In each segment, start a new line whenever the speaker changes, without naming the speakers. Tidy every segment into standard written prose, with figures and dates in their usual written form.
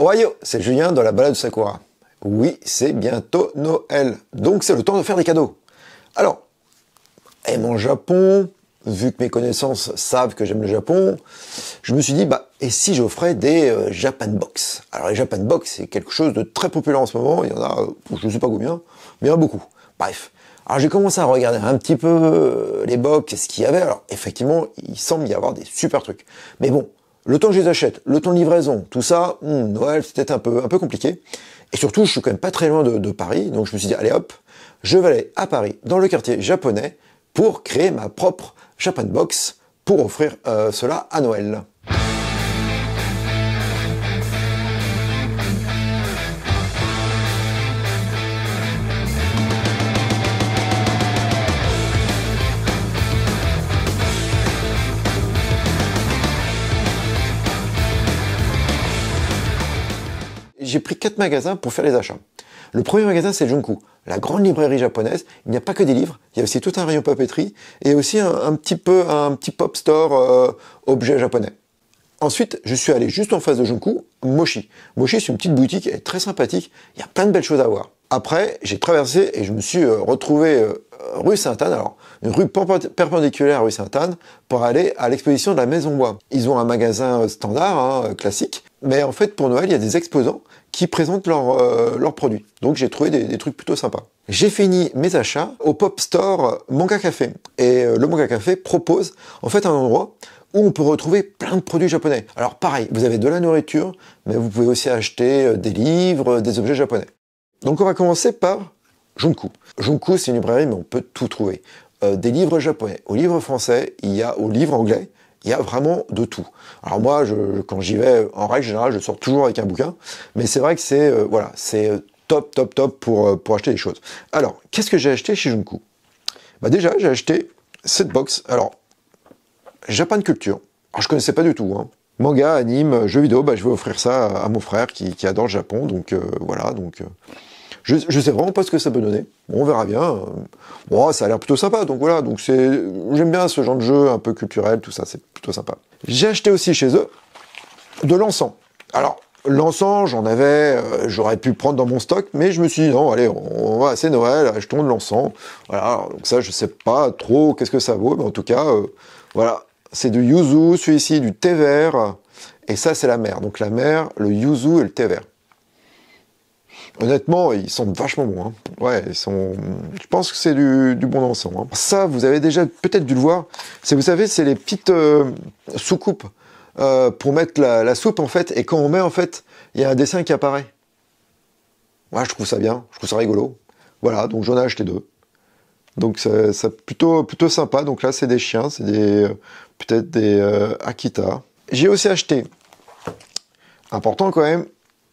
Ohio, c'est Julien dans la balade de Sakura. Oui, c'est bientôt Noël, donc c'est le temps de faire des cadeaux. Alors, aimant le Japon, vu que mes connaissances savent que j'aime le Japon, je me suis dit, et si j'offrais des Japan Box? Alors les Japan Box, c'est quelque chose de très populaire en ce moment, il y en a, je ne sais pas combien, mais il y en a beaucoup. Bref, alors j'ai commencé à regarder un petit peu les box, ce qu'il y avait, alors effectivement, il semble y avoir des super trucs. Mais bon, le temps que je les achète, le temps de livraison, tout ça, Noël, c'était un peu compliqué. Et surtout, je suis quand même pas très loin de Paris, donc je me suis dit, allez hop, je vais aller à Paris, dans le quartier japonais, pour créer ma propre Japan Box, pour offrir cela à Noël. J'ai pris 4 magasins pour faire les achats. Le premier magasin, c'est Junku, la grande librairie japonaise. Il n'y a pas que des livres, il y a aussi tout un rayon papeterie et aussi un petit pop store objet japonais. Ensuite, je suis allé juste en face de Junku, Mochi. Mochi, c'est une petite boutique, elle est très sympathique, il y a plein de belles choses à voir. Après, j'ai traversé et je me suis retrouvé rue Sainte-Anne, alors une rue perpendiculaire à rue Sainte-Anne, pour aller à l'exposition de la Maison Bois. Ils ont un magasin standard, classique, mais en fait, pour Noël, il y a des exposants qui présentent leurs produits. Donc j'ai trouvé des trucs plutôt sympas. J'ai fini mes achats au Pop Store Manga Café. Et le Manga Café propose en fait un endroit où on peut retrouver plein de produits japonais. Alors pareil, vous avez de la nourriture, mais vous pouvez aussi acheter des livres, des objets japonais. Donc on va commencer par Junku. Junku, c'est une librairie, mais on peut tout trouver. Des livres japonais, aux livres français, il y a aux livres anglais, il y a vraiment de tout. Alors moi, quand j'y vais, en règle générale, je sors toujours avec un bouquin, mais c'est vrai que c'est c'est top pour acheter des choses. Alors, qu'est-ce que j'ai acheté chez Junku? Déjà, j'ai acheté cette box. Alors, Japan Culture. Alors, je connaissais pas du tout. Manga, anime, jeux vidéo, je vais offrir ça à mon frère qui adore le Japon, donc voilà, donc... Je sais vraiment pas ce que ça peut donner. Bon, on verra bien. Bon, ça a l'air plutôt sympa. Donc voilà, donc j'aime bien ce genre de jeu un peu culturel, tout ça, c'est plutôt sympa. J'ai acheté aussi chez eux de l'encens. Alors, l'encens, j'aurais pu prendre dans mon stock, mais je me suis dit, non, allez, c'est Noël, achetons de l'encens. Voilà, donc ça, je sais pas trop qu'est-ce que ça vaut, mais en tout cas, voilà, c'est du yuzu, celui-ci, du thé vert, et ça, c'est la mer. Donc la mer, le yuzu et le thé vert. Honnêtement, ils sont vachement bons. Ouais, je pense que c'est du bon encens. Ça, vous avez déjà peut-être dû le voir. Vous savez, c'est les petites soucoupes pour mettre la soupe, en fait. Et quand on met, en fait, il y a un dessin qui apparaît. Ouais, je trouve ça bien. Je trouve ça rigolo. Voilà, donc j'en ai acheté 2. Donc c'est plutôt sympa. Donc là, c'est des chiens. C'est peut-être des Akita. J'ai aussi acheté, important quand même,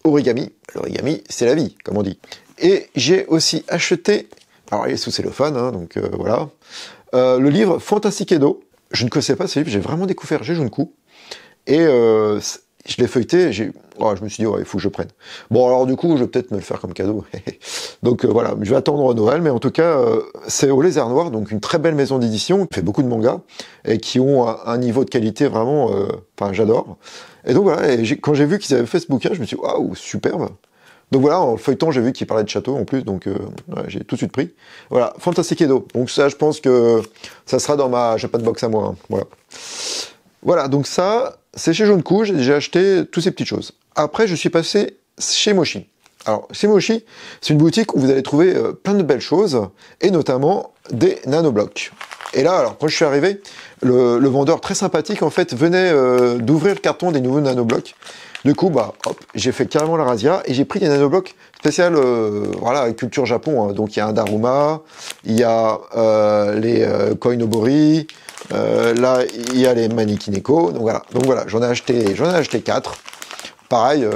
origami. L'origami, c'est la vie, comme on dit. Et j'ai aussi acheté, alors il est sous cellophane, donc voilà, le livre Fantastique Edo. Je ne connaissais pas ce livre, j'ai vraiment découvert chez Junku. Et je l'ai feuilleté, je me suis dit, il faut que je prenne. Bon, alors du coup, je vais peut-être me le faire comme cadeau. Donc voilà, je vais attendre Noël, mais en tout cas, c'est au Lézard Noir, donc une très belle maison d'édition, qui fait beaucoup de mangas, et qui ont un niveau de qualité vraiment, j'adore. Et donc voilà, quand j'ai vu qu'ils avaient fait ce bouquin, je me suis dit, waouh, superbe. Donc voilà, en feuilletant, j'ai vu qu'il parlait de château en plus, donc j'ai tout de suite pris. Voilà, Fantastique Edo. Donc ça, je pense que ça sera dans ma Japan Box à moi. Voilà. Voilà, donc ça, c'est chez Junku, j'ai acheté toutes ces petites choses. Après, je suis passé chez Mochi. Alors, chez Mochi, c'est une boutique où vous allez trouver plein de belles choses, et notamment des nanoblocs. Et là, alors, quand je suis arrivé, le vendeur très sympathique, en fait, venait d'ouvrir le carton des nouveaux nanoblocs. Du coup, hop, j'ai fait carrément la razzia, et j'ai pris des nanoblocs spécial, voilà, culture Japon. Donc, il y a un Daruma, il y a les Koinobori, là, il y a les Manikineko. Donc voilà, j'en ai acheté 4. Pareil,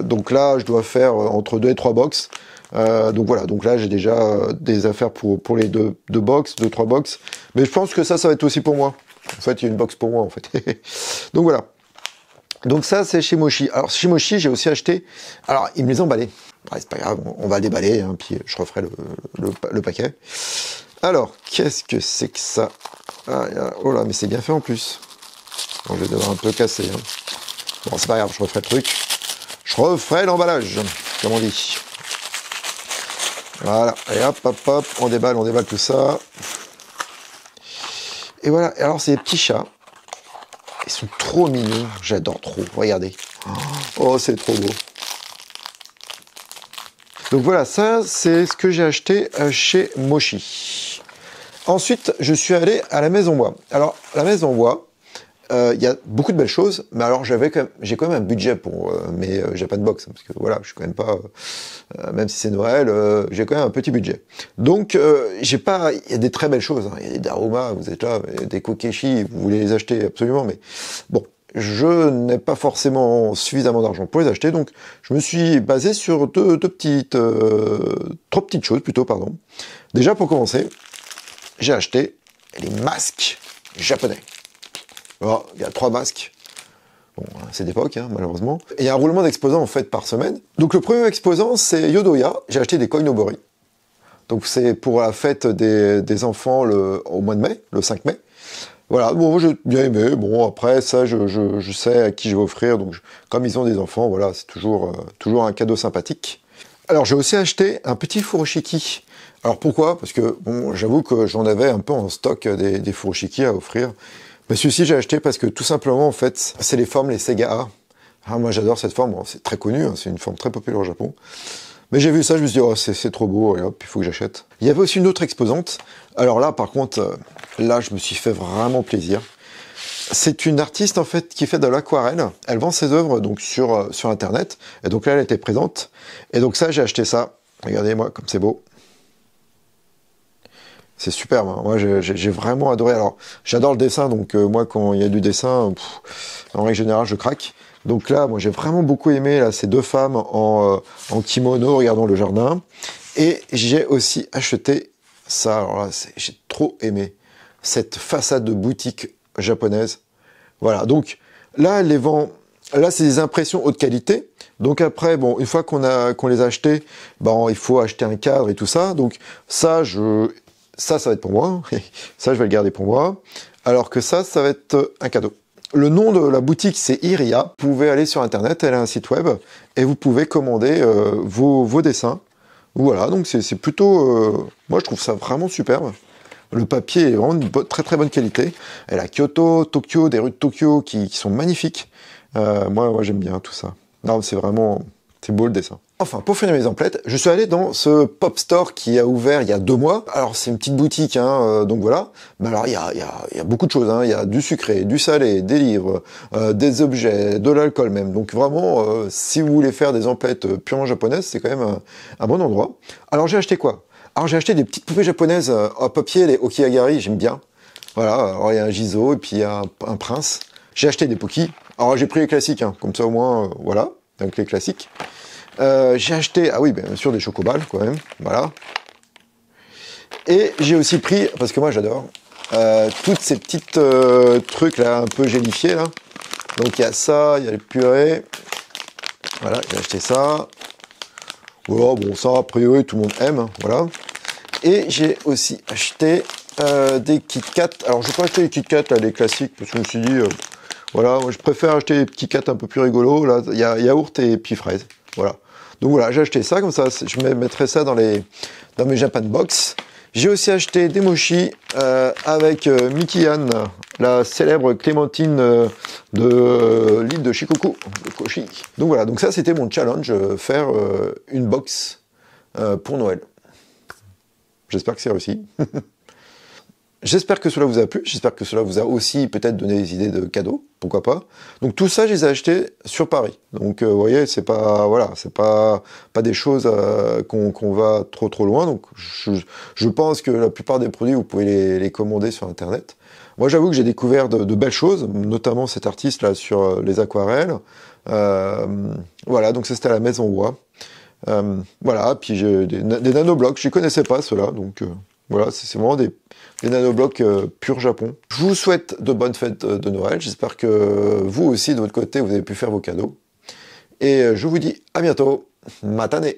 donc là, je dois faire entre 2 et 3 box. Donc voilà, donc là j'ai déjà des affaires pour les 2 box, 2-3 box. Mais je pense que ça va être aussi pour moi. En fait, il y a une box pour moi, en fait. Donc voilà. Donc ça, c'est chez Mochi. Alors chez Mochi, j'ai aussi acheté... Alors, ils me les ont emballés. Ouais, c'est pas grave, on va le déballer, puis je referai le paquet. Alors, qu'est-ce que c'est que ça? Oh là, mais c'est bien fait en plus. Bon, je vais devoir un peu casser. Bon, c'est pas grave, je referai le truc. je referai l'emballage, comme on dit. Voilà, et hop, hop, hop, on déballe tout ça. Et voilà, et alors c'est des petits chats. Ils sont trop mignons, j'adore trop, regardez. Oh, c'est trop beau. Donc voilà, ça c'est ce que j'ai acheté chez Mochi. Ensuite, je suis allé à la Maison Bois. Alors, la Maison Bois, il y a beaucoup de belles choses, mais alors j'ai quand même un budget pour mes Japan Box, parce que voilà, je suis quand même pas, même si c'est Noël, j'ai quand même un petit budget. Donc j'ai pas, il y a des très belles choses, hein. Il y a des Daruma, vous êtes là, des Kokeshi, vous voulez les acheter absolument, mais bon, je n'ai pas forcément suffisamment d'argent pour les acheter, donc je me suis basé sur trois petites choses plutôt, pardon. Déjà pour commencer, j'ai acheté les masques japonais. Alors, il y a 3 masques. Bon, c'est d'époque, hein, malheureusement. Et il y a un roulement d'exposants, en fait, par semaine. Donc, le premier exposant, c'est Yodoya. J'ai acheté des koinobori. Donc, c'est pour la fête des enfants au mois de mai, le 5 mai. Voilà, bon, j'ai bien aimé. Bon, après, ça, je sais à qui je vais offrir. Donc, comme ils ont des enfants, voilà, c'est toujours un cadeau sympathique. Alors, j'ai aussi acheté un petit furoshiki. Alors, pourquoi? Parce que, bon, j'avoue que j'en avais un peu en stock des furoshiki à offrir. Mais celui-ci, j'ai acheté parce que tout simplement, en fait, c'est les formes, les Sega. Ah, moi, j'adore cette forme. Bon, c'est très connu, hein, c'est une forme très populaire au Japon. Mais j'ai vu ça, je me suis dit, oh, c'est trop beau, et hop, il faut que j'achète. Il y avait aussi une autre exposante. Alors là, par contre, là, je me suis fait vraiment plaisir. C'est une artiste, en fait, qui fait de l'aquarelle. Elle vend ses œuvres donc sur Internet. Et donc là, elle était présente. Et donc ça, j'ai acheté ça. Regardez-moi, comme c'est beau. C'est superbe, hein. Moi j'ai vraiment adoré. Alors j'adore le dessin, donc moi quand il y a du dessin, en règle générale je craque. Donc là, moi j'ai vraiment beaucoup aimé là, ces deux femmes en kimono regardant le jardin. Et j'ai aussi acheté ça. Alors là, j'ai trop aimé cette façade de boutique japonaise. Voilà, donc là elle les vend. Là c'est des impressions haute qualité. Donc après, bon, une fois qu'on les a achetées, bon, il faut acheter un cadre et tout ça. Donc ça, ça va être pour moi. Ça, je vais le garder pour moi. Alors que ça va être un cadeau. Le nom de la boutique, c'est Iria. Vous pouvez aller sur Internet, elle a un site web, et vous pouvez commander vos dessins. Voilà, donc c'est plutôt... moi, je trouve ça vraiment superbe. Le papier est vraiment de très très bonne qualité. Elle a Kyoto, Tokyo, des rues de Tokyo qui sont magnifiques. Moi j'aime bien tout ça. Non, c'est vraiment... c'est beau le dessin. Enfin, pour finir mes emplettes, je suis allé dans ce Pop Store qui a ouvert il y a 2 mois. Alors, c'est une petite boutique, hein, donc voilà. Mais alors, il y a beaucoup de choses, hein. Il y a du sucré, du salé, des livres, des objets, de l'alcool même. Donc vraiment, si vous voulez faire des emplettes purement japonaises, c'est quand même un bon endroit. Alors, j'ai acheté quoi? Alors, j'ai acheté des petites poupées japonaises à papier, les Okigahari, j'aime bien. Voilà, alors il y a un Jizo et puis il y a un prince. J'ai acheté des Poki. Alors, j'ai pris les classiques, hein, comme ça au moins, voilà, donc les classiques. J'ai acheté, ah oui, bien sûr, des chocobals, quand même, voilà. Et j'ai aussi pris, parce que moi j'adore, toutes ces petites trucs là, un peu gélifiés là. Donc il y a ça, il y a les purées. Voilà, j'ai acheté ça. Voilà, bon, ça, a priori, tout le monde aime, hein, voilà. Et j'ai aussi acheté des Kit Kat. Alors, je vais pas acheter les Kit Kat, là, les classiques, parce que je me suis dit, voilà, moi je préfère acheter les petits Kit un peu plus rigolos. Là, il y a yaourt et puis fraises, voilà. Donc voilà, j'ai acheté ça, comme ça, je mettrai ça dans mes Japan Box. J'ai aussi acheté des mochi avec Mikian, la célèbre clémentine de l'île de Shikoku, de Koshi. Donc voilà, donc ça c'était mon challenge, faire une box pour Noël. J'espère que c'est réussi. J'espère que cela vous a plu, j'espère que cela vous a aussi peut-être donné des idées de cadeaux, pourquoi pas. Donc tout ça, je les ai achetés sur Paris. Donc vous voyez, c'est pas voilà, c'est pas des choses qu'on va trop loin. Donc je pense que la plupart des produits, vous pouvez les commander sur Internet. Moi, j'avoue que j'ai découvert de belles choses, notamment cet artiste là sur les aquarelles. Voilà, donc ça c'était à la Maison Bois. Voilà, puis j'ai des nanoblocs, je ne connaissais pas ceux-là, donc voilà, c'est vraiment des nanoblocs pur Japon. Je vous souhaite de bonnes fêtes de Noël, j'espère que vous aussi, de votre côté, vous avez pu faire vos cadeaux. Et je vous dis à bientôt, matane!